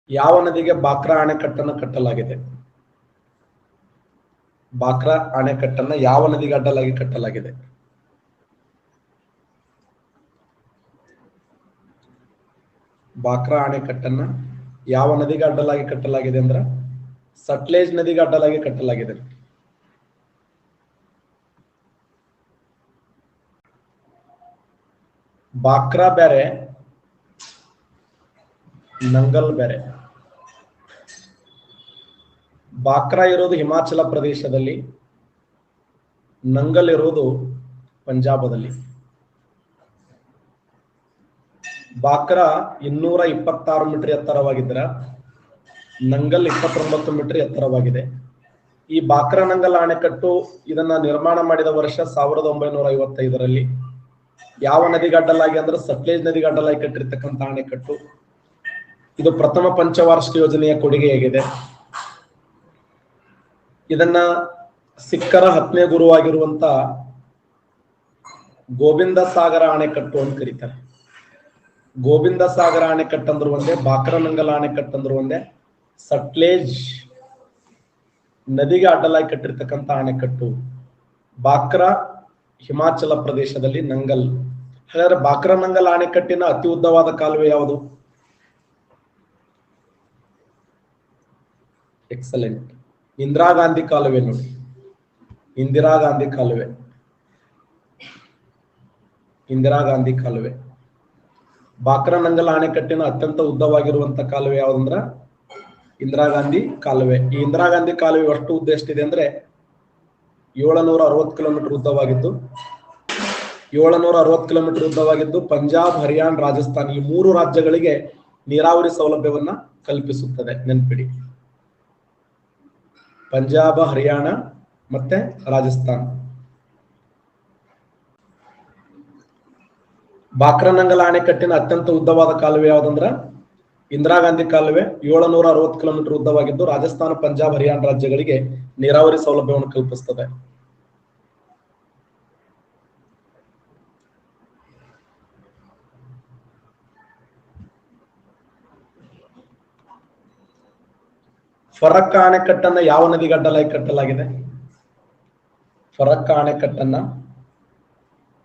ಯಾವ ನದಿಗೆ ಬಾಕ್ರಾ ಅಣೆಕಟ್ಟನ್ನು ಕಟ್ಟಲಾಗಿದೆ? ಬಾಕ್ರಾ ಅಣೆಕಟ್ಟನ್ನು ಯಾವ ನದಿಗೆ ಅಡ್ಡಲಾಗಿ ಕಟ್ಟಲಾಗಿದೆ? ಬಾಕ್ರಾ ಅಣೆಕಟ್ಟನ್ನು ಯಾವ ನದಿಗೆ ಅಡ್ಡಲಾಗಿ ಕಟ್ಟಲಾಗಿದೆ ಅಂದ್ರೆ ಸಟ್ಲೇಜ್ ನದಿಗೆ ಅಡ್ಡಲಾಗಿ ಕಟ್ಟಲಾಗಿದೆ. ಬಾಕ್ರಾ ಬೇರೆ, ನಂಗಲ್ ಬೇರೆ. ಬಾಕ್ರಾ ಇರೋದು ಹಿಮಾಚಲ ಪ್ರದೇಶದಲ್ಲಿ, ನಂಗಲ್ ಇರೋದು ಪಂಜಾಬದಲ್ಲಿ. ಬಾಕ್ರಾ 226 ಮೀಟರ್ ಎತ್ತರವಾಗಿದ್ದರೆ ನಂಗಲ್ 29 ಮೀಟರ್ ಎತ್ತರವಾಗಿದೆ. ಈ ಬಾಕ್ರಾ ನಂಗಲ್ ಅಣೆಕಟ್ಟು ಇದನ್ನ ನಿರ್ಮಾಣ ಮಾಡಿದ ವರ್ಷ 1955ರಲ್ಲಿ. ಯಾವ ನದಿಗೆ ಅಡ್ಡಲಾಗಿ ಅಂದ್ರೆ ಸಟ್ಲೇಜ್ ನದಿಗೆ ಅಡ್ಡಲಾಗಿ ಕಟ್ಟಿರ್ತಕ್ಕಂಥ ಅಣೆಕಟ್ಟು. ಇದು ಪ್ರಥಮ ಪಂಚವಾರ್ಷಿಕ ಯೋಜನೆಯ ಕೊಡುಗೆಯಾಗಿದೆ. ಇದನ್ನ ಸಿಖ್ಖರ 10ನೇ ಗುರುವಾಗಿರುವಂತ ಗೋವಿಂದ ಸಾಗರ ಅಣೆಕಟ್ಟು ಅಂತ ಕರೀತಾರೆ. ಗೋವಿಂದ ಸಾಗರ ಅಣೆಕಟ್ಟು ಅಂದ್ರು ಒಂದೇ, ಬಾಕ್ರಾ ನಂಗಲ್ ಅಣೆಕಟ್ಟು ಅಂದ್ರು ಒಂದೇ. ಸಟ್ಲೇಜ್ ನದಿಗೆ ಅಡ್ಡಲಾಗಿ ಕಟ್ಟಿರ್ತಕ್ಕಂಥ ಅಣೆಕಟ್ಟು ಬಾಕ್ರಾ ಹಿಮಾಚಲ ಪ್ರದೇಶದಲ್ಲಿ, ನಂಗಲ್. ಹಾಗಾದ್ರೆ ಬಾಕ್ರಾ ನಂಗಲ್ ಅಣೆಕಟ್ಟಿನ ಅತಿ ಉದ್ದವಾದ ಕಾಲುವೆ ಯಾವುದು? ಎಕ್ಸಲೆಂಟ್, ಇಂದಿರಾ ಗಾಂಧಿ ಕಾಲುವೆ ನೋಡಿ. ಇಂದಿರಾ ಗಾಂಧಿ ಕಾಲುವೆ, ಇಂದಿರಾ ಗಾಂಧಿ ಕಾಲುವೆ. ಬಾಕ್ರಾ ನಂಗಲ್ ಅಣೆಕಟ್ಟಿನ ಅತ್ಯಂತ ಉದ್ದವಾಗಿರುವಂತ ಕಾಲುವೆ ಯಾವ್ದಂದ್ರ ಇಂದಿರಾ ಗಾಂಧಿ ಕಾಲುವೆ. ಈ ಇಂದಿರಾ ಗಾಂಧಿ ಕಾಲುವೆ ಅಷ್ಟು ಉದ್ದ ಎಷ್ಟಿದೆ ಅಂದ್ರೆ 760 ಕಿಲೋಮೀಟರ್ ಉದ್ದವಾಗಿದ್ದು 760 ಕಿಲೋಮೀಟರ್ ಉದ್ದವಾಗಿದ್ದು ಪಂಜಾಬ್, ಹರಿಯಾಣ, ರಾಜಸ್ಥಾನ್ ಈ 3 ರಾಜ್ಯಗಳಿಗೆ ನೀರಾವರಿ ಸೌಲಭ್ಯವನ್ನ ಕಲ್ಪಿಸುತ್ತದೆ. ನೆನ್ಪಿಡಿ, ಪಂಜಾಬ್, ಹರಿಯಾಣ ಮತ್ತೆ ರಾಜಸ್ಥಾನ್. ಬಾಕ್ರಾ ನಂಗಲ್ ಅಣೆಕಟ್ಟಿನ ಅತ್ಯಂತ ಉದ್ದವಾದ ಕಾಲುವೆ ಯಾವ್ದಂದ್ರ ಇಂದಿರಾ ಗಾಂಧಿ ಕಾಲುವೆ. 760 ಕಿಲೋಮೀಟರ್ ಉದ್ದವಾಗಿದ್ದು ರಾಜಸ್ಥಾನ, ಪಂಜಾಬ್, ಹರಿಯಾಣ ರಾಜ್ಯಗಳಿಗೆ ನೀರಾವರಿ ಸೌಲಭ್ಯವನ್ನು ಕಲ್ಪಿಸುತ್ತದೆ. ಫರಕ್ಕಾ ಅಣೆಕಟ್ಟನ್ನ ಯಾವ ನದಿಗೆ ಅಡ್ಡಲಾಗಿ ಕಟ್ಟಲಾಗಿದೆ? ಫರಕ್ಕಾ ಅಣೆಕಟ್ಟನ್ನ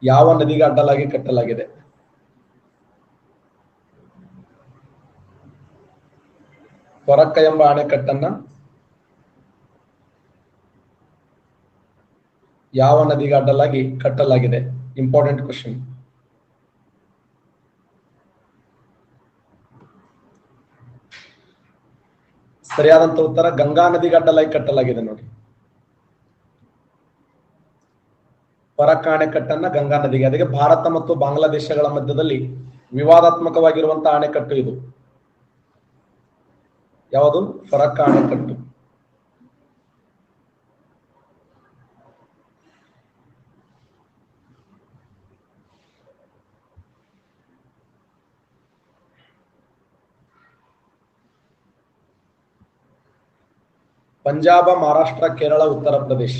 ಯಾವ ನದಿಗೆ ಅಡ್ಡಲಾಗಿ ಕಟ್ಟಲಾಗಿದೆ? ಫರಕ್ಕಾ ಎಂಬ ಅಣೆಕಟ್ಟನ್ನ ಯಾವ ನದಿಗೆ ಅಡ್ಡಲಾಗಿ ಕಟ್ಟಲಾಗಿದೆ? Important question. ಸರಿಯಾದಂತ ಉತ್ತರ ಗಂಗಾ ನದಿಗೆ ಅಡ್ಡಲಾಗಿ ಕಟ್ಟಲಾಗಿದೆ ನೋಡಿ. ಫರಕ್ಕಾ ಅಣೆಕಟ್ಟನ್ನ ಗಂಗಾ ನದಿಗೆ. ಅದಕ್ಕೆ ಭಾರತ ಮತ್ತು ಬಾಂಗ್ಲಾದೇಶಗಳ ಮಧ್ಯದಲ್ಲಿ ವಿವಾದಾತ್ಮಕವಾಗಿರುವಂತಹ ಅಣೆಕಟ್ಟು ಇದು. ಯಾವುದು? ಫರಕ್ಕಾ ಅಣೆಕಟ್ಟು. ಪಂಜಾಬ, ಮಹಾರಾಷ್ಟ್ರ, ಕೇರಳ, ಉತ್ತರ ಪ್ರದೇಶ್.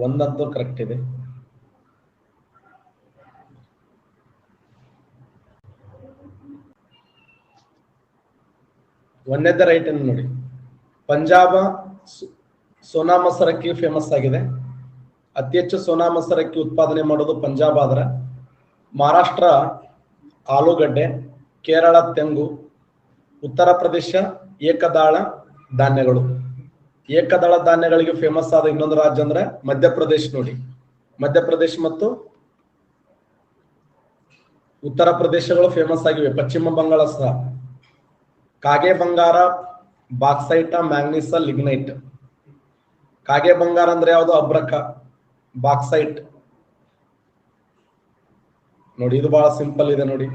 ಒಂದಂತೂ ಕರೆಕ್ಟ್ ಇದೆ. ಒಂದೇದ ರೈಟ್ ಅನ್ನು ನೋಡಿ. ಪಂಜಾಬ ಸೋನಾ ಮಸರಕ್ಕಿ ಫೇಮಸ್ ಆಗಿದೆ. ಅತಿ ಹೆಚ್ಚು ಸೋನಾ ಮಸರಕ್ಕಿ ಉತ್ಪಾದನೆ ಮಾಡೋದು ಪಂಜಾಬ್ ಆದ್ರೆ, ಮಹಾರಾಷ್ಟ್ರ ಆಲೂಗಡ್ಡೆ, ಕೇರಳ ತೆಂಗು, ಉತ್ತರ ಪ್ರದೇಶ ಏಕದಾಳ ಧಾನ್ಯಗಳು. ಏಕದಳ ಧಾನ್ಯಗಳಿಗೆ ಫೇಮಸ್ ಆದ ಇನ್ನೊಂದು ರಾಜ್ಯ ಅಂದ್ರೆ ಮಧ್ಯಪ್ರದೇಶ್ ನೋಡಿ. ಮಧ್ಯಪ್ರದೇಶ ಮತ್ತು ಉತ್ತರ ಪ್ರದೇಶಗಳು ಫೇಮಸ್ ಆಗಿವೆ. ಪಶ್ಚಿಮ ಬಂಗಾಳ ಸಹ. ಕಾಗೆ ಬಂಗಾರ, ಬಾಕ್ಸೈಟ, ಮ್ಯಾಂಗ್ನೀಸ, ಲಿಗ್ನೈಟ್. ಕಾಗೆ ಬಂಗಾರ ಅಂದ್ರೆ ಯಾವುದು? ಅಬ್ರಕ. ಬಾಕ್ಸೈಟ್ ನೋಡಿ, ಇದು ಬಹಳ ಸಿಂಪಲ್ ಇದೆ ನೋಡಿ.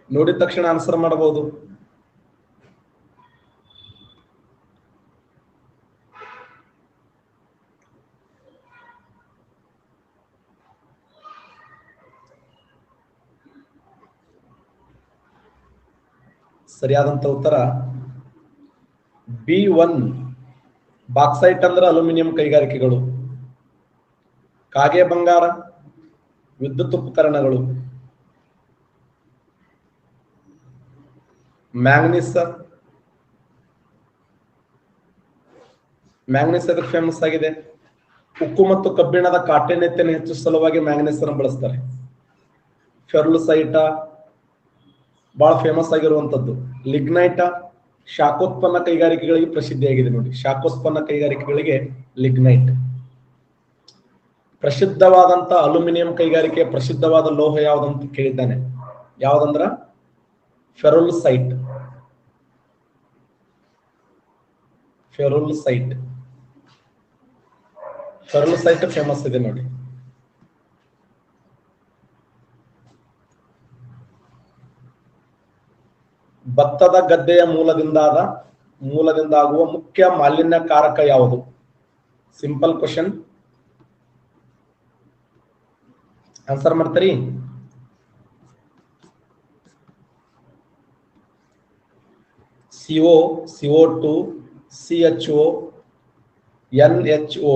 ನೋಡಿದ ತಕ್ಷಣ ಆನ್ಸರ್ ಮಾಡಬಹುದು. ಸರಿಯಾದಂತ ಉತ್ತರ B1. ಬಾಕ್ಸೈಟ್ ಅಂದ್ರೆ ಅಲ್ಯೂಮಿನಿಯಂ ಕೈಗಾರಿಕೆಗಳು. ಕಾಗೆ ಬಂಗಾರ, ವಿದ್ಯುತ್ ಉಪಕರಣಗಳು, ಮ್ಯಾಂಗನೀಸ್. ಮ್ಯಾಂಗನೀಸ್ ಅದಕ್ಕೆ ಫೇಮಸ್ ಆಗಿದೆ. ಉಕ್ಕು ಮತ್ತು ಕಬ್ಬಿಣದ ಕಾಠಿಣ್ಯತೆಯನ್ನು ಹೆಚ್ಚಿಸುವ ಸಲುವಾಗಿ ಮ್ಯಾಂಗನೀಸ್ ಅನ್ನು ಬಳಸ್ತಾರೆ. ಫೆರುಲಸೈಟ ಬಹಳ ಫೇಮಸ್ ಆಗಿರುವಂತದ್ದು. ಲಿಗ್ನೈಟ ಶಾಖೋತ್ಪನ್ನ ಕೈಗಾರಿಕೆಗಳಿಗೆ ಪ್ರಸಿದ್ಧಿಯಾಗಿದೆ ನೋಡಿ. ಶಾಖೋತ್ಪನ್ನ ಕೈಗಾರಿಕೆಗಳಿಗೆ ಲಿಗ್ನೈಟ್. ಪ್ರಸಿದ್ಧವಾದಂತ ಅಲ್ಯೂಮಿನಿಯಂ ಕೈಗಾರಿಕೆ ಪ್ರಸಿದ್ಧವಾದ ಲೋಹ ಯಾವುದಂತ ಕೇಳಿದ್ದಾನೆ. ಯಾವ್ದಂದ್ರ ಫೆರುಲಸೈಟ್. ಫೆರುಲಸೈಟ್ ಫೆರುಲಸೈಟ್ ಫೇಮಸ್ ಇದೆ ನೋಡಿ. ಭತ್ತದ ಗದ್ದೆಯ ಮೂಲದಿಂದಾಗುವ ಮುಖ್ಯ ಮಾಲಿನ್ಯಕಾರಕ ಯಾವುದು? Simple question. ಆನ್ಸರ್ ಮಾಡ್ತೀರಿ? CO, CO2, CHO, NHO.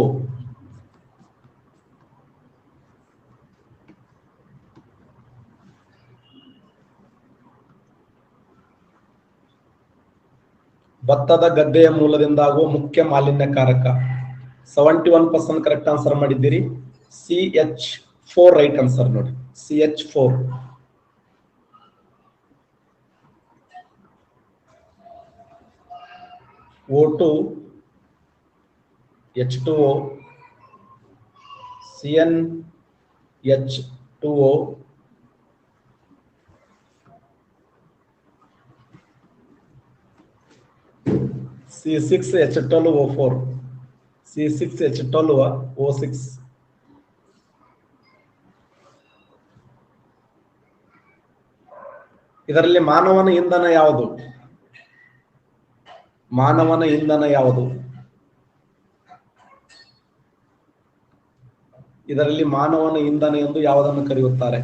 ಭತ್ತದ ಗದ್ದೆಯ ಮೂಲದಿಂದಾಗುವ ಮುಖ್ಯ ಮಾಲಿನ್ಯಕಾರಕ. 71% ಕರೆಕ್ಟ್ ಆನ್ಸರ್ ಮಾಡಿದ್ದೀರಿ. CH4 ರೈಟ್ ಆನ್ಸರ್ ನೋಡಿ. CH4. O2, H2O, CnH2O, C6H12O4, C6H12O6. ಇದರಲ್ಲಿ ಮಾನವನ ಇಂಧನ ಯಾವುದು? ಮಾನವನ ಇಂಧನ ಯಾವುದು? ಇದರಲ್ಲಿ ಮಾನವನ ಇಂಧನ ಎಂದು ಯಾವುದನ್ನು ಕರೆಯುತ್ತಾರೆ?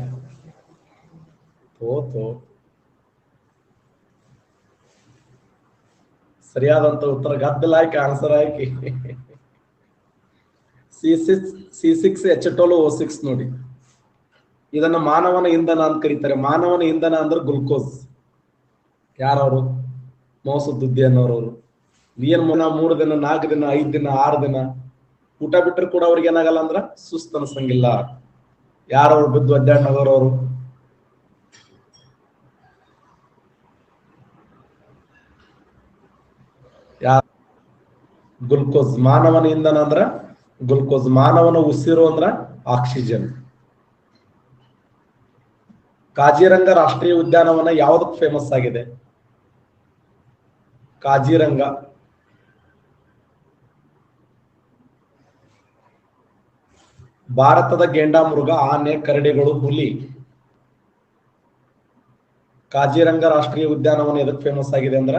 ಸರಿಯಾದಂತ ಉತ್ತರ ಗದ್ದಲ ಹಾಕಿ ಆನ್ಸರ್ ಹಾಕಿ. C6H12O6 ನೋಡಿ. ಇದನ್ನ ಮಾನವನ ಇಂಧನ ಅಂತ ಕರೀತಾರೆ. ಮಾನವನ ಇಂಧನ ಅಂದ್ರೆ ಗ್ಲುಕೋಸ್. ಯಾರವರು? ಮೋಸದುದ್ದಿ ಅನ್ನೋರವರು. ಏನ್ 3 ದಿನ 4 ದಿನ 5 ದಿನ 6 ದಿನ ಊಟ ಬಿಟ್ಟರು ಕೂಡ ಅವ್ರಿಗೆ ಏನಾಗಲ್ಲ ಅಂದ್ರ ಸುಸ್ತು ಅನ್ಸಂಗಿಲ್ಲ. ಯಾರವ್ರು? ಬಿದ್ದು ಅಡ್ಡಾಡೋರವರು. ಗ್ಲುಕೋಸ್. ಮಾನವನ ಇಂಧನ ಅಂದ್ರ ಗ್ಲುಕೋಸ್. ಮಾನವನ ಉಸಿರು ಅಂದ್ರ ಆಕ್ಸಿಜನ್. ಕಾಜಿರಂಗ ರಾಷ್ಟ್ರೀಯ ಉದ್ಯಾನವನ ಯಾವ್ದಕ್ ಫೇಮಸ್ ಆಗಿದೆ? ಕಾಜಿರಂಗ. ಭಾರತದ ಗೆಂಡಾಮೃಗ, ಆನೆ, ಕರಡಿಗಳು, ಹುಲಿ. ಕಾಜಿರಂಗ ರಾಷ್ಟ್ರೀಯ ಉದ್ಯಾನವನ ಎದಕ್ ಫೇಮಸ್ ಆಗಿದೆ ಅಂದ್ರ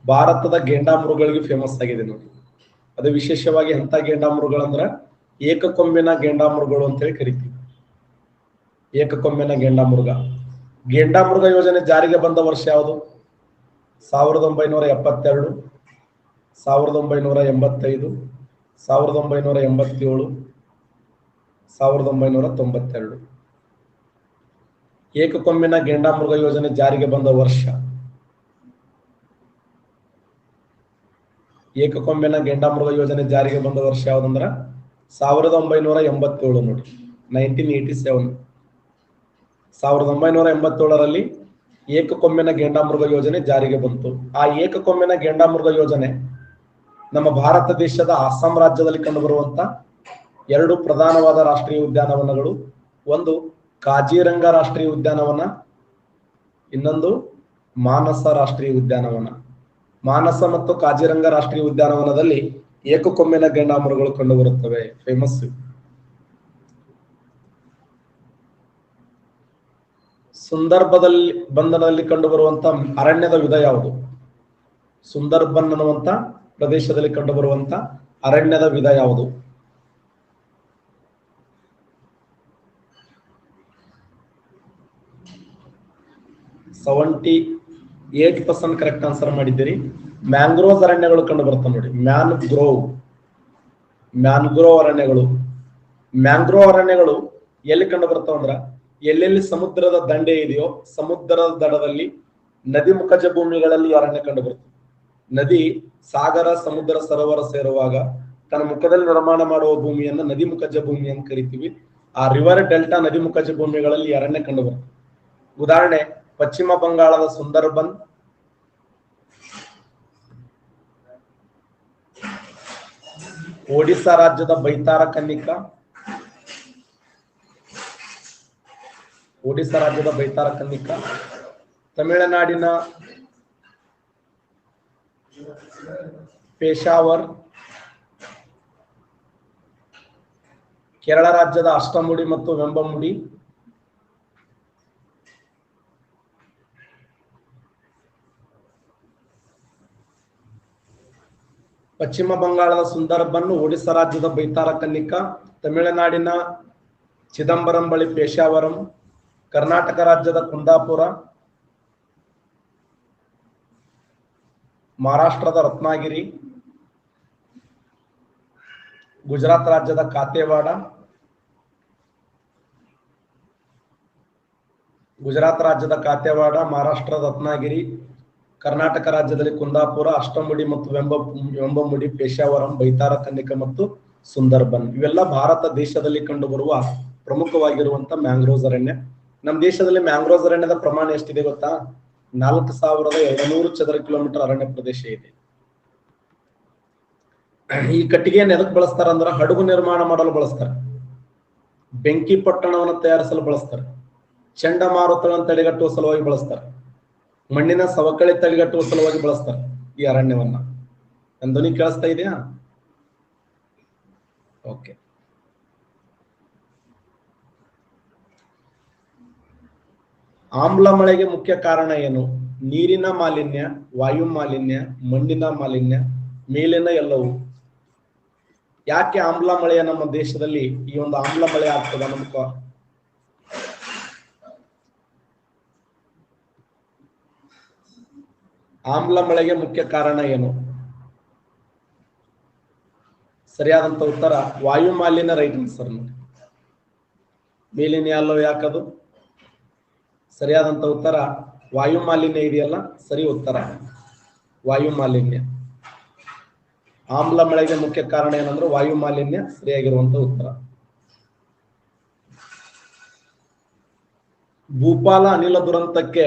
ಭಾರತದ ಗೆಂಡಾಮೃಗಗಳಿಗೆ ಫೇಮಸ್ ಆಗಿದೆ ನೋಡಿ. ಅದು ವಿಶೇಷವಾಗಿ ಎಂತ ಗೆಂಡಾಮೃಗಗಳಂದ್ರ ಏಕಕೊಂಬಿನ ಗೆಂಡಾಮೃಗಗಳು ಅಂತ ಹೇಳಿ ಕರಿತೀವಿ. ಏಕಕೊಂಬಿನ ಗೆಂಡಾಮೃಗ. ಗೆಂಡಾಮೃಗ ಯೋಜನೆ ಜಾರಿಗೆ ಬಂದ ವರ್ಷ ಯಾವುದು? 1972, 1985, 1987, 1992. ಏಕಕೊಂಬಿನ ಗೆಂಡಾಮೃಗ ಯೋಜನೆ ಜಾರಿಗೆ ಬಂದ ವರ್ಷ. ಏಕಕೊಂಬಿನ ಗೆಂಡಾಮೃಗ ಯೋಜನೆ ಜಾರಿಗೆ ಬಂದ ವರ್ಷ ಯಾವ್ದಂದ್ರ 1987 ನೋಡಿ. 1987. 1987ರಲ್ಲಿ ಏಕಕೊಂಬಿನ ಗೆಂಡಾಮೃಗ ಯೋಜನೆ ಜಾರಿಗೆ ಬಂತು. ಆ ಏಕಕೊಂಬಿನ ಗೆಂಡಾಮೃಗ ಯೋಜನೆ ನಮ್ಮ ಭಾರತ ದೇಶದ ಅಸ್ಸಾಂ ರಾಜ್ಯದಲ್ಲಿ ಕಂಡುಬರುವಂತ 2 ಪ್ರಧಾನವಾದ ರಾಷ್ಟ್ರೀಯ ಉದ್ಯಾನವನಗಳು. ಒಂದು ಕಾಜಿರಂಗ ರಾಷ್ಟ್ರೀಯ ಉದ್ಯಾನವನ, ಇನ್ನೊಂದು ಮಾನಸ ರಾಷ್ಟ್ರೀಯ ಉದ್ಯಾನವನ. ಮಾನಸ ಮತ್ತು ಕಾಜಿರಂಗ ರಾಷ್ಟ್ರೀಯ ಉದ್ಯಾನವನದಲ್ಲಿ ಏಕಕೊಂಬಿನ ಗೆಂಡಾಮೃಗಗಳು ಕಂಡುಬರುತ್ತವೆ. ಫೇಮಸ್. ಸುಂದರ್ಬನ್ನಲ್ಲಿ ಕಂಡುಬರುವಂತ ಅರಣ್ಯದ ವಿಧ ಯಾವುದು? ಸುಂದರ್ಬನ್ ಅನ್ನುವಂತ ಪ್ರದೇಶದಲ್ಲಿ ಕಂಡುಬರುವಂತ ಅರಣ್ಯದ ವಿಧ ಯಾವುದು? 78% ಕರೆಕ್ಟ್ ಆನ್ಸರ್ ಮಾಡಿದ್ದೀರಿ. ಮ್ಯಾಂಗ್ರೋವ್ ಅರಣ್ಯಗಳು ಕಂಡು ಬರ್ತವೆ ನೋಡಿ. ಮ್ಯಾನ್ಗ್ರೋವ್ ಅರಣ್ಯಗಳು. ಮ್ಯಾಂಗ್ರೋವ್ ಅರಣ್ಯಗಳು ಎಲ್ಲಿ ಕಂಡು ಬರ್ತಾವ ಅಂದ್ರ ಎಲ್ಲೆಲ್ಲಿ ಸಮುದ್ರದ ದಂಡೆ ಇದೆಯೋ ಸಮುದ್ರದ ದಡದಲ್ಲಿ ನದಿ ಮುಖಜ ಭೂಮಿಗಳಲ್ಲಿ ಅರಣ್ಯ ಕಂಡು ಬರ್ತದೆ. ನದಿ ಸಾಗರ ಸಮುದ್ರ ಸರೋವರ ಸೇರುವಾಗ ತನ್ನ ಮುಖದಲ್ಲಿ ನಿರ್ಮಾಣ ಮಾಡುವ ಭೂಮಿಯನ್ನ ನದಿ ಮುಖಜ ಭೂಮಿ ಅಂತ ಕರಿತೀವಿ. ಆ ರಿವರ್ ಡೆಲ್ಟಾ ನದಿ ಮುಖಜ ಭೂಮಿಗಳಲ್ಲಿ ಅರಣ್ಯ ಕಂಡು ಬರ್ತದೆ. ಉದಾಹರಣೆ ಪಶ್ಚಿಮ ಬಂಗಾಳದ ಸುಂದರ್ಬನ್, ಒಡಿಶಾ ರಾಜ್ಯದ ಬೈತಾರ ಕನ್ನಿಕಾ, ತಮಿಳುನಾಡಿನ ಪೇಶಾವರ್, ಕೇರಳ ರಾಜ್ಯದ ಅಷ್ಟಮುಡಿ ಮತ್ತು ವೆಂಬಮುಡಿ, ಪಶ್ಚಿಮ ಬಂಗಾಳದ ಸುಂದರ್ಬನ್, ಒಡಿಶಾ ರಾಜ್ಯದ ಬೈತಾರ ಕನ್ನಿಕಾ, ತಮಿಳುನಾಡಿನ ಚಿದಂಬರಂ ಬಳಿ ಪೇಶಾವರಂ, ಕರ್ನಾಟಕ ರಾಜ್ಯದ ಕುಂದಾಪುರ, ಮಹಾರಾಷ್ಟ್ರದ ರತ್ನಾಗಿರಿ, ಗುಜರಾತ್ ರಾಜ್ಯದ ಕಾತೆವಾಡ, ಮಹಾರಾಷ್ಟ್ರದ ರತ್ನಾಗಿರಿ, ಕರ್ನಾಟಕ ರಾಜ್ಯದಲ್ಲಿ ಕುಂದಾಪುರ, ಅಷ್ಟಮುಡಿ ಮತ್ತು ವೆಂಬಮುಡಿ, ಪೇಶಾವರಂ, ಬೈತಾರ ಕನ್ನಿಕಾ ಮತ್ತು ಸುಂದರ್ಬನ್ ಇವೆಲ್ಲ ಭಾರತ ದೇಶದಲ್ಲಿ ಕಂಡುಬರುವ ಪ್ರಮುಖವಾಗಿರುವಂತ ಮ್ಯಾಂಗ್ರೋವ್ಸ್ ಅರಣ್ಯ. ನಮ್ಮ ದೇಶದಲ್ಲಿ ಮ್ಯಾಂಗ್ರೋವ್ಸ್ ಅರಣ್ಯದ ಪ್ರಮಾಣ ಎಷ್ಟಿದೆ ಗೊತ್ತಾ? 4200 ಚದರ ಕಿಲೋಮೀಟರ್ ಅರಣ್ಯ ಪ್ರದೇಶ ಇದೆ. ಈ ಕಟ್ಟಿಗೆಯನ್ನು ಎದಕ್ಕೆ ಬಳಸ್ತಾರ ಅಂದ್ರ ಹಡಗು ನಿರ್ಮಾಣ ಮಾಡಲು ಬಳಸ್ತಾರೆ, ಬೆಂಕಿ ಪಟ್ಟಣವನ್ನು ತಯಾರಿಸಲು ಬಳಸ್ತಾರೆ, ಚಂಡಮಾರುತಗಳನ್ನು ತಡೆಗಟ್ಟುವ ಸಲುವಾಗಿ ಬಳಸ್ತಾರೆ, ಮಣ್ಣಿನ ಸವಕಳಿ ತಡೆಗಟ್ಟುವ ಸಲುವಾಗಿ ಬಳಸ್ತಾರೆ ಈ ಅರಣ್ಯವನ್ನ. ನನ್ನ ಧ್ವನಿ ಕೇಳಿಸ್ತಾ ಇದೆಯಾ? ಓಕೆ. ಆಮ್ಲ ಮಳೆಗೆ ಮುಖ್ಯ ಕಾರಣ ಏನು? ನೀರಿನ ಮಾಲಿನ್ಯ, ವಾಯು ಮಾಲಿನ್ಯ, ಮಣ್ಣಿನ ಮಾಲಿನ್ಯ, ಮೇಲಿನ ಎಲ್ಲವೂ. ಯಾಕೆ ಆಮ್ಲ ಮಳೆಯ ನಮ್ಮ ದೇಶದಲ್ಲಿ ಈ ಒಂದು ಆಮ್ಲ ಮಳೆ ಆಗ್ತದ? ನಮ್ಕ ಆಮ್ಲ ಮಳೆಗೆ ಮುಖ್ಯ ಕಾರಣ ಏನು? ಸರಿಯಾದಂತ ಉತ್ತರ ವಾಯು ಮಾಲಿನ್ಯ. ರೈಟ್ ಆನ್ಸರ್ ನೋಡಿ. ಮೇಲಿನ ಎಲ್ಲವೂ ಯಾಕದು? ಸರಿಯಾದಂತ ಉತ್ತರ ವಾಯು ಮಾಲಿನ್ಯ ಇದೆಯಲ್ಲ, ಸರಿ ಉತ್ತರ ವಾಯು ಮಾಲಿನ್ಯ. ಆಮ್ಲ ಮಳೆಗೆ ಮುಖ್ಯ ಕಾರಣ ಏನಂದ್ರೆ ವಾಯು ಮಾಲಿನ್ಯ, ಸರಿಯಾಗಿರುವಂತ ಉತ್ತರ. ಭೂಪಾಲ ಅನಿಲ ದುರಂತಕ್ಕೆ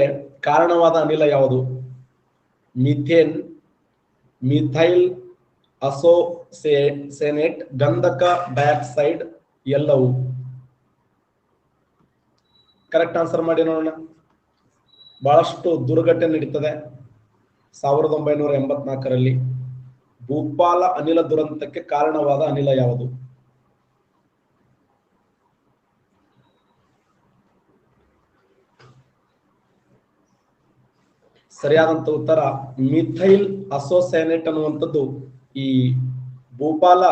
ಕಾರಣವಾದ ಅನಿಲ ಯಾವುದು? ಮಿಥೇನ್, ಮಿಥೈಲ್ ಅಸೋಸೇನೇಟ್, ಗಂಧಕ ಡೈಆಕ್ಸೈಡ್, ಎಲ್ಲವೂ. ಕರೆಕ್ಟ್ ಆನ್ಸರ್ ಮಾಡಿ ನೋಡೋಣ. ಬಹಳಷ್ಟು ದುರ್ಘಟನೆ ನಡೀತದೆ 1984ರಲ್ಲಿ. ಭೂಪಾಲ ಅನಿಲ ದುರಂತಕ್ಕೆ ಕಾರಣವಾದ ಅನಿಲ ಯಾವುದು? ಸರಿಯಾದಂತ ಉತ್ತರ ಮಿಥೈಲ್ ಅಸೋಸೈನೇಟ್ ಅನ್ನುವಂಥದ್ದು ಈ ಭೂಪಾಲ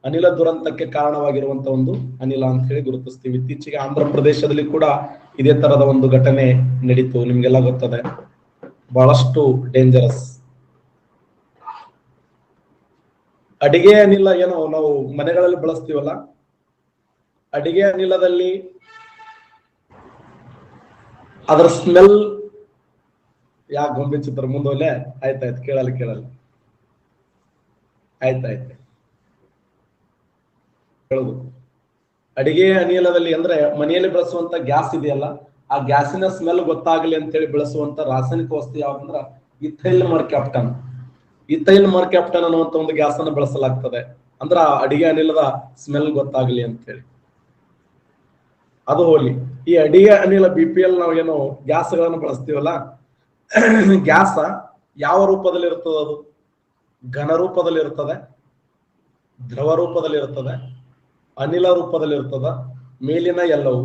ಅನಿಲ ದುರಂತಕ್ಕೆ ಕಾರಣವಾಗಿರುವಂತ ಒಂದು ಅನಿಲ ಅಂತ ಹೇಳಿ ಗುರುತಿಸ್ತೀವಿ. ಇತ್ತೀಚೆಗೆ ಆಂಧ್ರ ಪ್ರದೇಶದಲ್ಲಿ ಕೂಡ ಇದೇ ತರದ ಒಂದು ಘಟನೆ ನಡೀತು, ನಿಮ್ಗೆಲ್ಲ ಗೊತ್ತದೆ. ಬಹಳಷ್ಟು ಡೇಂಜರಸ್. ಅಡಿಗೆ ಅನಿಲ ಏನೋ ನಾವು ಮನೆಗಳಲ್ಲಿ ಬಳಸ್ತೀವಲ್ಲ, ಅಡಿಗೆ ಅನಿಲದಲ್ಲಿ ಅದರ ಸ್ಮೆಲ್ ಯಾಕೆ ಗೊಂಬೆ ಚಿತ್ರ ಮುಂದೋಲೆ? ಆಯ್ತಾಯ್ತು, ಕೇಳಲ್ಲ ಆಯ್ತಾಯ್ತು ಹೇಳುದು. ಅಡಿಗೆ ಅನಿಲದಲ್ಲಿ ಅಂದ್ರೆ ಮನೆಯಲ್ಲಿ ಬಳಸುವಂತ ಗ್ಯಾಸ್ ಇದೆಯಲ್ಲ, ಆ ಗ್ಯಾಸಿನ ಸ್ಮೆಲ್ ಗೊತ್ತಾಗಲಿ ಅಂತೇಳಿ ಬಳಸುವಂತ ರಾಸಾಯನಿಕ ವಸ್ತು ಯಾವ್ದಂದ್ರ ಇಥೈಲ್ ಮರ್ಕ್ಯಾಪ್ಟನ್. ಇಥೈಲ್ ಮರ್ಕ್ಯಾಪ್ಟನ್ ಅನ್ನುವಂತ ಒಂದು ಗ್ಯಾಸ್ ಅನ್ನು ಬಳಸಲಾಗ್ತದೆ, ಅಂದ್ರ ಅಡಿಗೆ ಅನಿಲದ ಸ್ಮೆಲ್ ಗೊತ್ತಾಗ್ಲಿ ಅಂತ ಹೇಳಿ. ಅದು ಹೋಲಿ. ಈ ಅಡಿಗೆ ಅನಿಲ BPL ನಾವು ಏನು ಗ್ಯಾಸ್ಗಳನ್ನು ಬಳಸ್ತೀವಲ್ಲ, ಗ್ಯಾಸ ಯಾವ ರೂಪದಲ್ಲಿ ಇರ್ತದೆ? ಅದು ಘನ ರೂಪದಲ್ಲಿ ಇರ್ತದೆ, ದ್ರವ ರೂಪದಲ್ಲಿ ಇರ್ತದೆ, ಅನಿಲ ರೂಪದಲ್ಲಿ ಇರ್ತದ, ಮೇಲಿನ ಎಲ್ಲವೂ.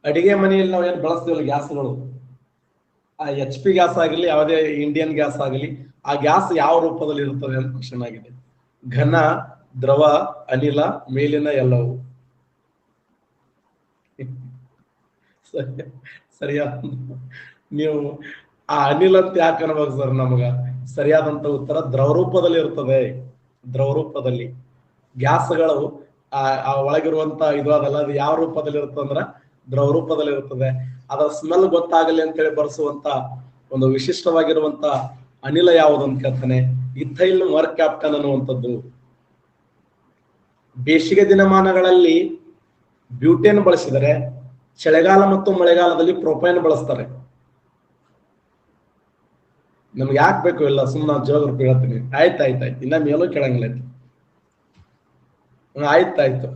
ಅಡಿಗೆ ಮನೆಯಲ್ಲಿ ನಾವು ಏನ್ ಬಳಸ್ತೀವಲ್ಲ ಗ್ಯಾಸ್ಗಳು, ಆ HP ಗ್ಯಾಸ್ ಆಗಲಿ ಯಾವುದೇ ಇಂಡಿಯನ್ ಗ್ಯಾಸ್ ಆಗಲಿ, ಆ ಗ್ಯಾಸ್ ಯಾವ ರೂಪದಲ್ಲಿ ಇರ್ತದೆ ಅಂತ ಕ್ವಶನ್ ಆಗಿದೆ. ಘನ, ದ್ರವ, ಅನಿಲ, ಮೇಲಿನ ಎಲ್ಲವೂ. ಸರಿಯಾ? ನೀವು ಆ ಅನಿಲ ಅಂತ ಯಾಕೆ ಅನ್ಬೇಕು ಸರ್ ನಮಗ? ಸರಿಯಾದಂತ ಉತ್ತರ ದ್ರವ ರೂಪದಲ್ಲಿ ಇರ್ತದೆ, ದ್ರವ ರೂಪದಲ್ಲಿ. ಗ್ಯಾಸ್ಗಳು ಆ ಒಳಗಿರುವಂತ ಇದು ಅದಲ್ಲ, ಅದು ಯಾವ ರೂಪದಲ್ಲಿ ಇರುತ್ತೆ ಅಂದ್ರ ದ್ರವ ರೂಪದಲ್ಲಿ ಇರುತ್ತದೆ. ಅದರ ಸ್ಮೆಲ್ ಗೊತ್ತಾಗಲಿ ಅಂತ ಹೇಳಿ ಬಳಸುವಂತ ಒಂದು ವಿಶಿಷ್ಟವಾಗಿರುವಂತ ಅನಿಲ ಯಾವುದು ಅಂತ ಕೇಳ್ತಾನೆ. ಇಥೈಲ್ ಮರ್ ಕ್ಯಾಪ್ಟನ್ ಅನ್ನುವಂಥದ್ದು. ಬೇಸಿಗೆ ದಿನಮಾನಗಳಲ್ಲಿ ಬ್ಯೂಟೇನ್ ಬಳಸಿದರೆ, ಚಳಿಗಾಲ ಮತ್ತು ಮಳೆಗಾಲದಲ್ಲಿ ಪ್ರೊಪೈನ್ ಬಳಸ್ತಾರೆ. ನಮ್ಗೆ ಯಾಕೆ ಬೇಕು ಇಲ್ಲ, ಸುಮ್ಮನೆ ಜಿಯೋಗ್ರಫಿ ಹೇಳ್ತೀನಿ. ಆಯ್ತಾಯ್ತು, ಇನ್ನ ಮೇಲೂ ಕೇಳಂಗಿಲ್ಲ. ಆಯ್ತಾಯ್ತು.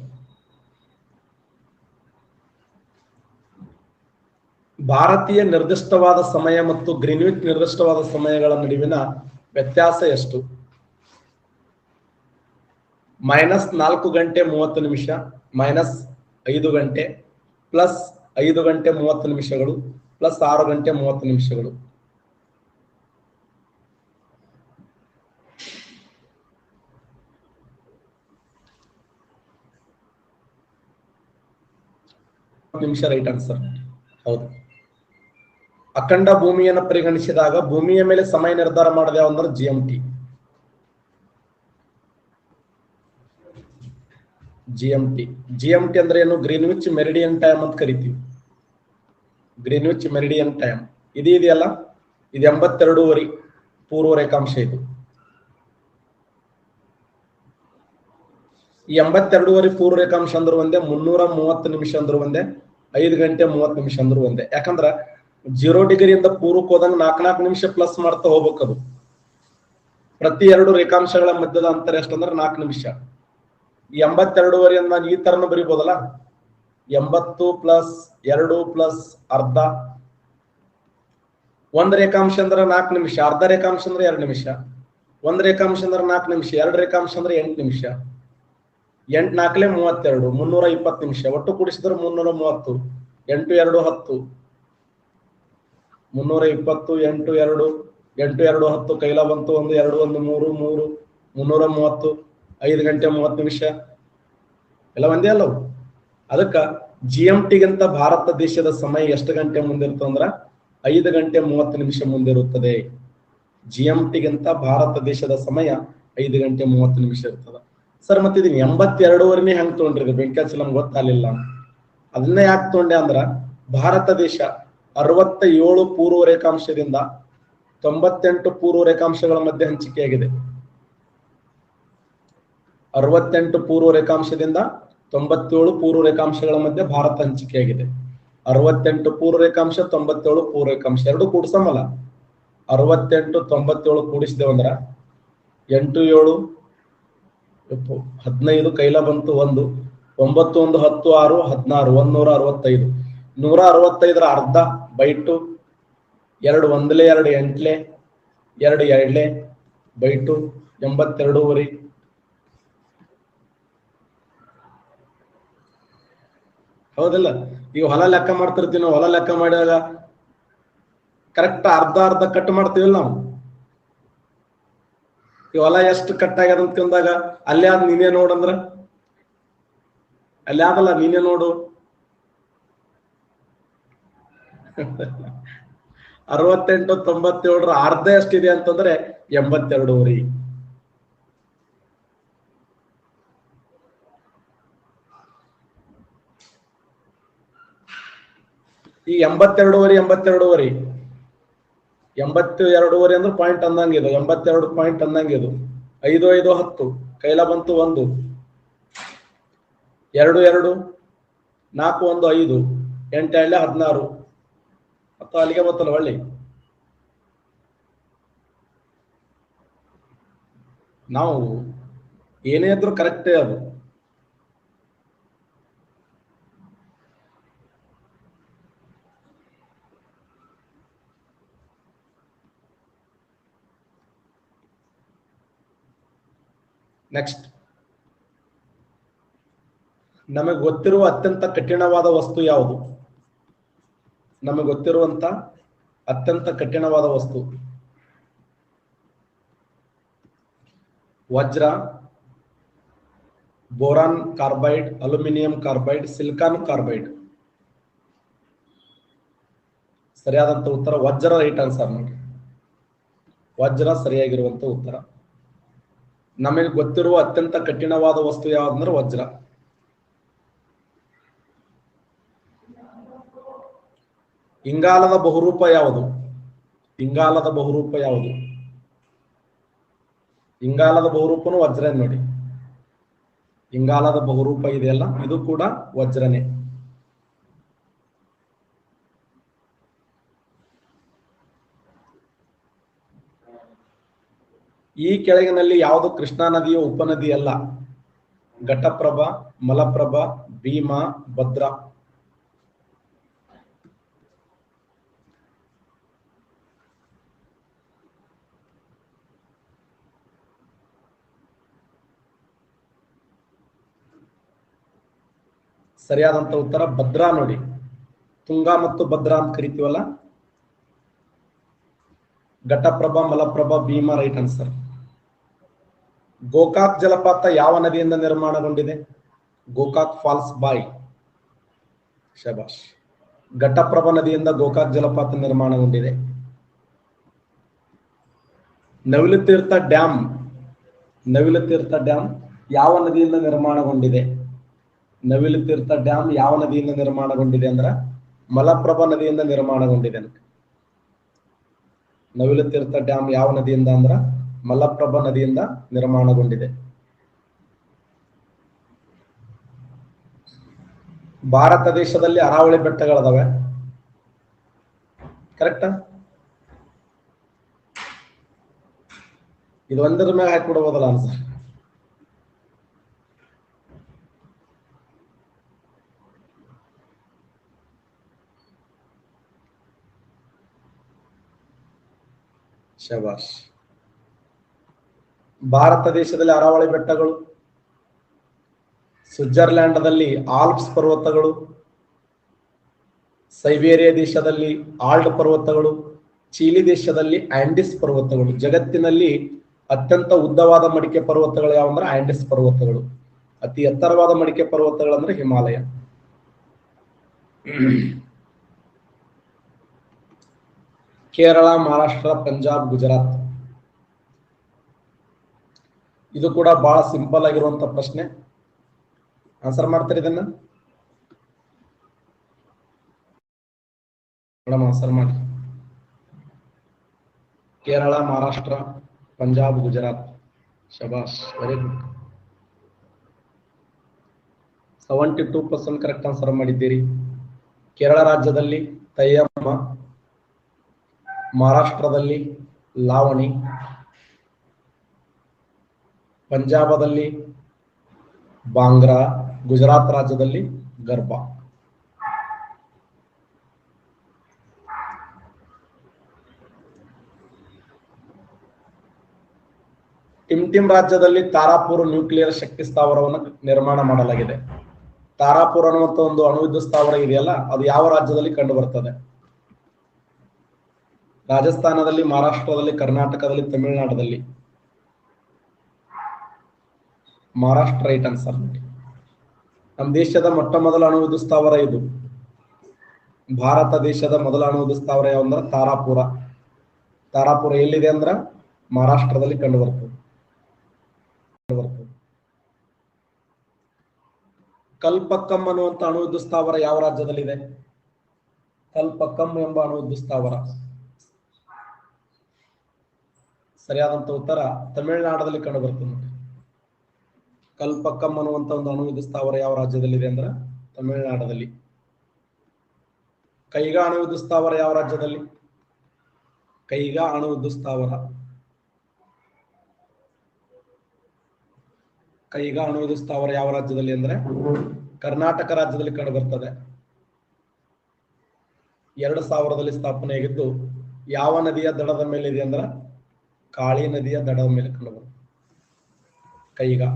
ಭಾರತೀಯ ನಿರ್ದಿಷ್ಟವಾದ ಸಮಯ ಮತ್ತು ಗ್ರೀನ್ವಿಚ್ ನಿರ್ದಿಷ್ಟವಾದ ಸಮಯಗಳ ನಡುವಿನ ವ್ಯತ್ಯಾಸ ಎಷ್ಟು? -4 ಗಂಟೆ 30 ನಿಮಿಷ, -5 ಗಂಟೆ, +5 ಗಂಟೆ 30 ನಿಮಿಷಗಳು, +6 ಗಂಟೆ 30 ನಿಮಿಷಗಳು. ನಿಮಿಷ ರೈಟ್ ಆನ್ಸರ್. ಹೌದು. ಅಖಂಡ ಭೂಮಿಯನ್ನು ಪರಿಗಣಿಸಿದಾಗ ಭೂಮಿಯ ಮೇಲೆ ಸಮಯ ನಿರ್ಧಾರ ಮಾಡದೆ ಅಂದ್ರೆ GMT. GMT ಅಂದ್ರೆ ಏನು? ಗ್ರೀನ್ವಿಚ್ ಮೆರಿಡಿಯನ್ ಟೈಮ್ ಅಂತ ಕರಿತೀವಿ. ಗ್ರೀನ್ವಿಚ್ ಮೆರಿಡಿಯನ್ ಟೈಮ್ ಇದೆಯಲ್ಲ, ಇದು 82 ಪೂರ್ವ ರೇಖಾಂಶ. ಇದು ಈ 82 ಪೂರ್ವ ರೇಖಾಂಶ ಅಂದ್ರೆ ಒಂದೇ, 330 ನಿಮಿಷ ಅಂದ್ರೆ ಒಂದೇ, 5 ಗಂಟೆ 30 ನಿಮಿಷ ಅಂದ್ರೆ ಒಂದೇ. ಯಾಕಂದ್ರ 0 ಡಿಗ್ರಿಯಿಂದ ಪೂರ್ವಕ್ಕೆ ಹೋದಂಗ 4 ನಿಮಿಷ ಪ್ಲಸ್ ಮಾಡ್ತಾ ಹೋಗ್ಬೇಕದು. ಪ್ರತಿ 2 ರೇಖಾಂಶಗಳ ಮಧ್ಯದ ಅಂತರ ಎಷ್ಟಂದ್ರೆ 4 ನಿಮಿಷ. ಈ 82 ನಾನು ಈ ತರನು ಬರಿಬೋದಲ್ಲ, 80 + 2 + ಅರ್ಧ. ಒಂದ್ ರೇಖಾಂಶ ಅಂದ್ರೆ 4 ನಿಮಿಷ, ಅರ್ಧ ರೇಖಾಂಶ ಅಂದ್ರೆ 2 ನಿಮಿಷ, ಒಂದ್ ರೇಖಾಂಶ ಅಂದ್ರೆ 4 ನಿಮಿಷ, 2 ರೇಖಾಂಶ ಅಂದ್ರೆ 8 ನಿಮಿಷ. 8 × 4 = 32, 320 ನಿಮಿಷ. ಒಟ್ಟು ಕೂಡಿಸಿದ್ರೆ 330. 8 × 2 = 10. 320 8 2 8 2 10. ಕೈಲ ಬಂತು 1 2 1 3 3 330. 5 ಗಂಟೆ 30 ನಿಮಿಷ ಎಲ್ಲ ಒಂದೇ ಅಲ್ಲವು. ಅದಕ್ಕ GMTಗಿಂತ ಭಾರತ ದೇಶದ ಸಮಯ ಎಷ್ಟು ಗಂಟೆ ಮುಂದಿರುತ್ತೆ ಅಂದ್ರ 5 ಗಂಟೆ 30 ನಿಮಿಷ ಮುಂದಿರುತ್ತದೆ. GMTಗಿಂತ ಭಾರತ ದೇಶದ ಸಮಯ 5 ಗಂಟೆ 30 ನಿಮಿಷ ಇರ್ತದ. ಸರ್ ಮತ್ತೆ ಇದನ್ನ 82 ಹೆಂಗ್ ತಗೊಂಡ್ರಿ? ಬೆಂಕಿಯಾಚಲ ನಮ್ಗೆ ಗೊತ್ತಾಗಲಿಲ್ಲ. ಅದನ್ನ ಯಾಕೆ ತಗೊಂಡೆ ಅಂದ್ರ, ಭಾರತ ದೇಶ 67 ಪೂರ್ವ ರೇಖಾಂಶದಿಂದ 98 ಪೂರ್ವ ರೇಖಾಂಶಗಳ ಮಧ್ಯೆ ಹಂಚಿಕೆಯಾಗಿದೆ. 68 ಪೂರ್ವ ರೇಖಾಂಶದಿಂದ 97 ಪೂರ್ವ ರೇಖಾಂಶಗಳ ಮಧ್ಯೆ ಭಾರತ ಹಂಚಿಕೆಯಾಗಿದೆ. 68 ಪೂರ್ವ ರೇಖಾಂಶ, 97 ಪೂರ್ವ ರೇಖಾಂಶ ಎರಡು ಕೂಡಿಸಮಲ್ಲ. 68 97 ಕೂಡಿಸಿದೇವಂದ್ರ 8 7 15. ಕೈಲ ಬಂತು 1 9 1 10 6 16 165. 165ರ ಅರ್ಧ /2. 2 1 2 8 2 2 /2 82. ಹೌದಿಲ್ಲ? ಈಗ ಹೊಲ ಲೆಕ್ಕ ಮಾಡ್ತಿರ್ತೀವಿ ನಾವು. ಹೊಲ ಲೆಕ್ಕ ಮಾಡಿದಾಗ ಕರೆಕ್ಟ್ ಅರ್ಧ ಅರ್ಧ ಕಟ್ ಮಾಡ್ತೀವಿಲ್ಲ ನಾವು. ಈ ಹೊಲ ಎಷ್ಟು ಕಟ್ ಆಗ್ಯದ ಅಂತಂದಾಗ ಅಲ್ಲೇ ಆದ್ ನೀನೇ ನೋಡಂದ್ರ, ಅಲ್ಲಿ ಆದಲ್ಲ ನೀನೇ ನೋಡು. 68 97ರ ಅರ್ಧ ಎಷ್ಟಿದೆ ಅಂತಂದ್ರೆ 82. ಈ 82 82 ಅಂದ್ರೆ ಪಾಯಿಂಟ್ ಅಂದಂಗಿದು. 82 ಪಾಯಿಂಟ್ ಅಂದಂಗಿದು. 5 5 10. ಕೈಲ ಬಂತು 1 2 2 4 1 5 8 2 16. ಅಥವಾ ಅಲ್ಲಿಗೆ ಬರ್ತಲ್ಲ ಒಳ್ಳೆ. ನಾವು ಏನೇ ಇದ್ರು ಕರೆಕ್ಟೇ ಅದು. ನೆಕ್ಸ್ಟ್, ನಮಗೆ ಗೊತ್ತಿರುವ ಅತ್ಯಂತ ಕಠಿಣವಾದ ವಸ್ತು ಯಾವುದು? ನಮಗೆ ಗೊತ್ತಿರುವಂತ ಅತ್ಯಂತ ಕಠಿಣವಾದ ವಸ್ತು ವಜ್ರ, boron carbide, aluminium carbide, silicon carbide. ಸರಿಯಾದಂತ ಉತ್ತರ ವಜ್ರ. ರೈಟ್ ಆನ್ಸರ್ ನೋಡಿ. ವಜ್ರ ಸರಿಯಾಗಿರುವಂತ ಉತ್ತರ. ನಮಗೆ ಗೊತ್ತಿರುವ ಅತ್ಯಂತ ಕಠಿಣವಾದ ವಸ್ತು ಯಾವ್ದಂದ್ರೆ ವಜ್ರ. ಇಂಗಾಲದ ಬಹುರೂಪ ಯಾವುದು? ಇಂಗಾಲದ ಬಹುರೂಪ ಯಾವುದು? ಇಂಗಾಲದ ಬಹುರೂಪನು ವಜ್ರ ನೋಡಿ. ಇಂಗಾಲದ ಬಹುರೂಪ ಇದೆಯಲ್ಲ, ಇದು ಕೂಡ ವಜ್ರನೇ. ಈ ಕೆಳಗಿನಲ್ಲಿ ಯಾವುದು ಕೃಷ್ಣಾ ನದಿಯ ಉಪನದಿ ಅಲ್ಲ? ಘಟಪ್ರಭಾ, ಮಲಪ್ರಭಾ, ಭೀಮಾ, ಭದ್ರಾ. ಸರಿಯಾದಂತ ಉತ್ತರ ಭದ್ರಾ ನೋಡಿ. ತುಂಗಾ ಮತ್ತು ಭದ್ರಾ ಅಂತ ಕರಿತೀವಲ್ಲ. Ghataprabha, Malaprabha, Bhima right answer. ಗೋಕಾಕ್ ಜಲಪಾತ ಯಾವ ನದಿಯಿಂದ ನಿರ್ಮಾಣಗೊಂಡಿದೆ? ಗೋಕಾಕ್ ಫಾಲ್ಸ್ ಬಾಯ್. ಶಬಾಷ್. ಘಟಪ್ರಭಾ ನದಿಯಿಂದ ಗೋಕಾಕ್ ಜಲಪಾತ ನಿರ್ಮಾಣಗೊಂಡಿದೆ. ನವಿಲುತೀರ್ಥ ಡ್ಯಾಮ್, ನವಿಲುತೀರ್ಥ ಡ್ಯಾಮ್ ಯಾವ ನದಿಯಿಂದ ನಿರ್ಮಾಣಗೊಂಡಿದೆ? ನವಿಲುತೀರ್ಥ ಡ್ಯಾಮ್ ಯಾವ ನದಿಯಿಂದ ನಿರ್ಮಾಣಗೊಂಡಿದೆ ಅಂದ್ರ ಮಲಪ್ರಭಾ ನದಿಯಿಂದ ನಿರ್ಮಾಣಗೊಂಡಿದೆ. ನವಿಲುತೀರ್ಥ ಡ್ಯಾಮ್ ಯಾವ ನದಿಯಿಂದ ಅಂದ್ರ ಮಲಪ್ರಭಾ ನದಿಯಿಂದ ನಿರ್ಮಾಣಗೊಂಡಿದೆ. ಭಾರತ ದೇಶದಲ್ಲಿ ಅರಾವಳಿ ಬೆಟ್ಟಗಳದಾವೆ, ಕರೆಕ್ಟಾ? ಇದು ಒಂದರ ಮೇಲೆ ಹಾಕಿಬಿಡಬಹುದಲ್ಲ ಆನ್ಸರ್. ಶಬಾಷ್. ಭಾರತ ದೇಶದಲ್ಲಿ ಅರಾವಳಿ ಬೆಟ್ಟಗಳು, ಸ್ವಿಟ್ಜರ್ಲ್ಯಾಂಡ್ದಲ್ಲಿ ಆಲ್ಪ್ಸ್ ಪರ್ವತಗಳು, ಸೈಬೇರಿಯಾ ದೇಶದಲ್ಲಿ ಆಲ್ಡ್ ಪರ್ವತಗಳು, ಚೀಲಿ ದೇಶದಲ್ಲಿ ಆಂಡಿಸ್ ಪರ್ವತಗಳು. ಜಗತ್ತಿನಲ್ಲಿ ಅತ್ಯಂತ ಉದ್ದವಾದ ಮಡಿಕೆ ಪರ್ವತಗಳು ಯಾವಂದ್ರೆ ಆಂಡಿಸ್ ಪರ್ವತಗಳು. ಅತಿ ಎತ್ತರವಾದ ಮಡಿಕೆ ಪರ್ವತಗಳಂದ್ರೆ ಹಿಮಾಲಯ. ಕೇರಳ, ಮಹಾರಾಷ್ಟ್ರ, ಪಂಜಾಬ್, ಗುಜರಾತ್. ಇದು ಕೂಡ ಬಹಳ ಸಿಂಪಲ್ ಆಗಿರುವಂತ ಪ್ರಶ್ನೆ. ಆನ್ಸರ್ ಮಾಡ್ತಾರೆ ಇದನ್ನ ಮೇಡಮ್, ಆನ್ಸರ್ ಮಾಡಿ. ಕೇರಳ, ಮಹಾರಾಷ್ಟ್ರ, ಪಂಜಾಬ್, ಗುಜರಾತ್. ಶಬಾಷ್, ವೆರಿ ಗುಡ್. 72% ಕರೆಕ್ಟ್ ಆನ್ಸರ್ ಮಾಡಿದ್ದೀರಿ. ಕೇರಳ ರಾಜ್ಯದಲ್ಲಿ ತಯ್ಯಮ್ಮ, ಮಹಾರಾಷ್ಟ್ರದಲ್ಲಿ ಲಾವಣಿ, ಪಂಜಾಬದಲ್ಲಿ ಬಾಂಗ್ರಾ, ಗುಜರಾತ್ ರಾಜ್ಯದಲ್ಲಿ ಗರ್ಭಾ. ಟಿಮ್ ರಾಜ್ಯದಲ್ಲಿ ತಾರಾಪುರ ನ್ಯೂಕ್ಲಿಯರ್ ಶಕ್ತಿ ಸ್ಥಾವರವನ್ನು ನಿರ್ಮಾಣ ಮಾಡಲಾಗಿದೆ. ತಾರಾಪುರ ಅನ್ನುವಂತ ಒಂದು ಅಣುವಿದ್ಯುತ್ ಸ್ಥಾವರ ಇದೆಯಲ್ಲ, ಅದು ಯಾವ ರಾಜ್ಯದಲ್ಲಿ ಕಂಡು ಬರ್ತದೆ? ರಾಜಸ್ಥಾನದಲ್ಲಿ, ಮಹಾರಾಷ್ಟ್ರದಲ್ಲಿ, ಕರ್ನಾಟಕದಲ್ಲಿ, ತಮಿಳುನಾಡಲ್ಲಿ. Maharashtra right answer. ನಮ್ಮ ದೇಶದ ಮೊಟ್ಟ ಮೊದಲ ಅಣುವಿದ್ಯುತ್ ಸ್ಥಾವರ ಇದು. ಭಾರತ ದೇಶದ ಮೊದಲ ಅಣುವಿದ್ಯುತ್ ಸ್ಥಾವರ ಯಾವಂದ್ರ ತಾರಾಪುರ. ತಾರಾಪುರ ಎಲ್ಲಿದೆ ಅಂದ್ರ ಮಹಾರಾಷ್ಟ್ರದಲ್ಲಿ ಕಂಡು ಬರ್ತದೆ. ಕಲ್ಪಕ್ಕಂ ಅನ್ನುವಂತ ಅಣುವಿದ್ಯುತ್ ಸ್ಥಾವರ ಯಾವ ರಾಜ್ಯದಲ್ಲಿದೆ? ಕಲ್ಪಕ್ಕಂ ಎಂಬ ಅಣುವಿದ್ಯುತ್ ಸ್ಥಾವರ. ಸರಿಯಾದಂತ ಉತ್ತರ ತಮಿಳುನಾಡಲ್ಲಿ ಕಂಡು ಬರ್ತದೆ. ಕಲ್ಪಕ್ಕಂ ಅನ್ನುವಂತ ಒಂದು ಅಣುವಿದ್ಯುತ್ ಸ್ಥಾವರ ಯಾವ ರಾಜ್ಯದಲ್ಲಿದೆ ಅಂದ್ರೆ ತಮಿಳುನಾಡಲ್ಲಿ. ಕೈಗಾ ಅಣುವಿದ್ಯುತ್ ಸ್ಥಾವರ ಯಾವ ರಾಜ್ಯದಲ್ಲಿ? ಕೈಗಾ ಅಣುವಿದ್ಯುತ್ ಸ್ಥಾವರ. ಕೈಗಾ ಅಣುವಿದ್ಯುತ್ ಸ್ಥಾವರ ಯಾವ ರಾಜ್ಯದಲ್ಲಿ ಅಂದ್ರೆ ಕರ್ನಾಟಕ ರಾಜ್ಯದಲ್ಲಿ ಕಂಡು ಬರ್ತದೆ. 2000ರಲ್ಲಿ ಸ್ಥಾಪನೆಯಾಗಿದ್ದು ಯಾವ ನದಿಯ ದಡದ ಮೇಲೆ ಇದೆ ಅಂದ್ರೆ ಕಾಳಿ ನದಿಯ ದಡದ ಮೇಲೆ ಕಂಡು ಬರ್ತದೆ ಕೈಗಾ.